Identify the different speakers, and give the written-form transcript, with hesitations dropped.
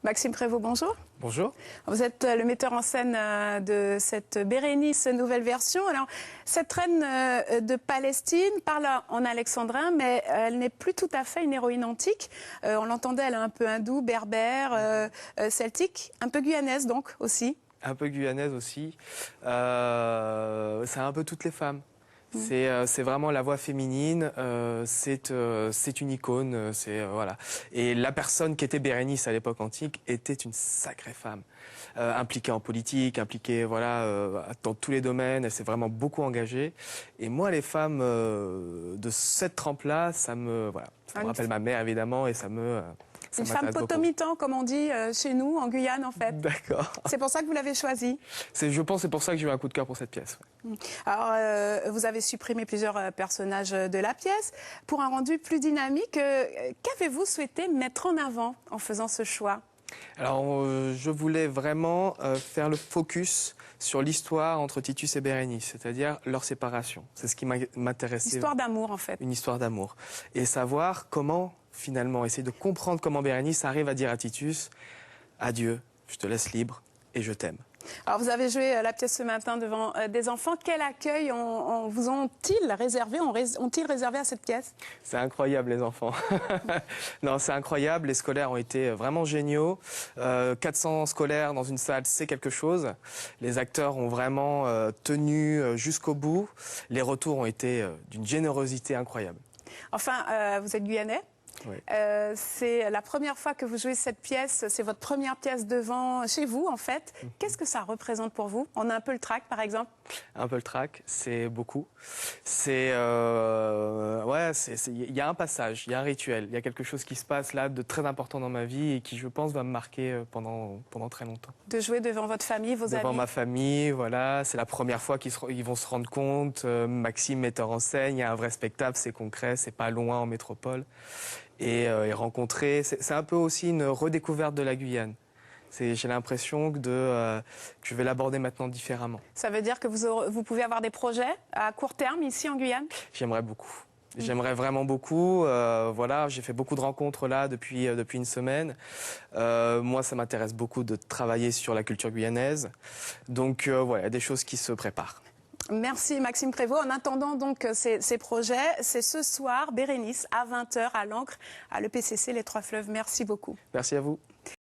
Speaker 1: Maxime Prévost, bonjour.
Speaker 2: Bonjour.
Speaker 1: Vous êtes le metteur en scène de cette Bérénice nouvelle version. Alors, cette reine de Palestine parle en alexandrin, mais elle n'est plus tout à fait une héroïne antique. On l'entendait, elle est un peu hindoue, berbère, celtique, un peu guyanaise donc aussi.
Speaker 2: Un peu guyanaise aussi. C'est un peu toutes les femmes. C'est vraiment la voix féminine, c'est une icône, voilà. Et la personne qui était Bérénice à l'époque antique était une sacrée femme, impliquée en politique, impliquée voilà dans tous les domaines. Elle s'est vraiment beaucoup engagée. Et moi, les femmes de cette trempe-là, ça me rappelle ma mère évidemment, et ça
Speaker 1: une femme potomitan, comme on dit chez nous, en Guyane, en fait.
Speaker 2: D'accord.
Speaker 1: C'est pour ça que vous l'avez choisie.
Speaker 2: Je pense que c'est pour ça que j'ai eu un coup de cœur pour cette pièce. Ouais.
Speaker 1: Alors, vous avez supprimé plusieurs personnages de la pièce. Pour un rendu plus dynamique, qu'avez-vous souhaité mettre en avant en faisant ce choix ?
Speaker 2: Alors, je voulais vraiment faire le focus sur l'histoire entre Titus et Bérénice, c'est-à-dire leur séparation. C'est ce qui m'intéressait.
Speaker 1: Une histoire d'amour, en fait.
Speaker 2: Une histoire d'amour. Et savoir comment, finalement, essayer de comprendre comment Bérénice arrive à dire à Titus « Adieu, je te laisse libre et je t'aime ».
Speaker 1: Alors, vous avez joué la pièce ce matin devant des enfants. Quel accueil vous ont-ils réservé, ont-ils réservé à cette pièce ?
Speaker 2: C'est incroyable, les enfants. Non, c'est incroyable. Les scolaires ont été vraiment géniaux. 400 scolaires dans une salle, c'est quelque chose. Les acteurs ont vraiment tenu jusqu'au bout. Les retours ont été d'une générosité incroyable.
Speaker 1: Enfin, vous êtes guyanais ?
Speaker 2: Oui.
Speaker 1: C'est la première fois que vous jouez cette pièce, c'est votre première pièce devant chez vous en fait. Qu'est-ce que ça représente pour vous ? On a un peu le trac par exemple ?
Speaker 2: Un peu le trac, c'est beaucoup. Il y a un passage, il y a un rituel, il y a quelque chose qui se passe là de très important dans ma vie et qui je pense va me marquer pendant très longtemps.
Speaker 1: De jouer devant votre famille, vos amis ?
Speaker 2: Devant ma famille, voilà, c'est la première fois qu'ils vont se rendre compte. Maxime, metteur en scène, il y a un vrai spectacle, c'est concret, c'est pas loin en métropole. Et rencontrer, c'est un peu aussi une redécouverte de la Guyane. J'ai l'impression que je vais l'aborder maintenant différemment.
Speaker 1: Ça veut dire que vous pouvez avoir des projets à court terme ici en Guyane ?
Speaker 2: J'aimerais beaucoup. J'aimerais vraiment beaucoup. Voilà, j'ai fait beaucoup de rencontres là depuis une semaine. Moi, ça m'intéresse beaucoup de travailler sur la culture guyanaise. Donc voilà, il y a des choses qui se préparent.
Speaker 1: Merci Maxime Prévost. En attendant donc ces projets, c'est ce soir, Bérénice, à 20h à l'Ancre, à l'EPCC Les Trois Fleuves. Merci beaucoup.
Speaker 2: Merci à vous.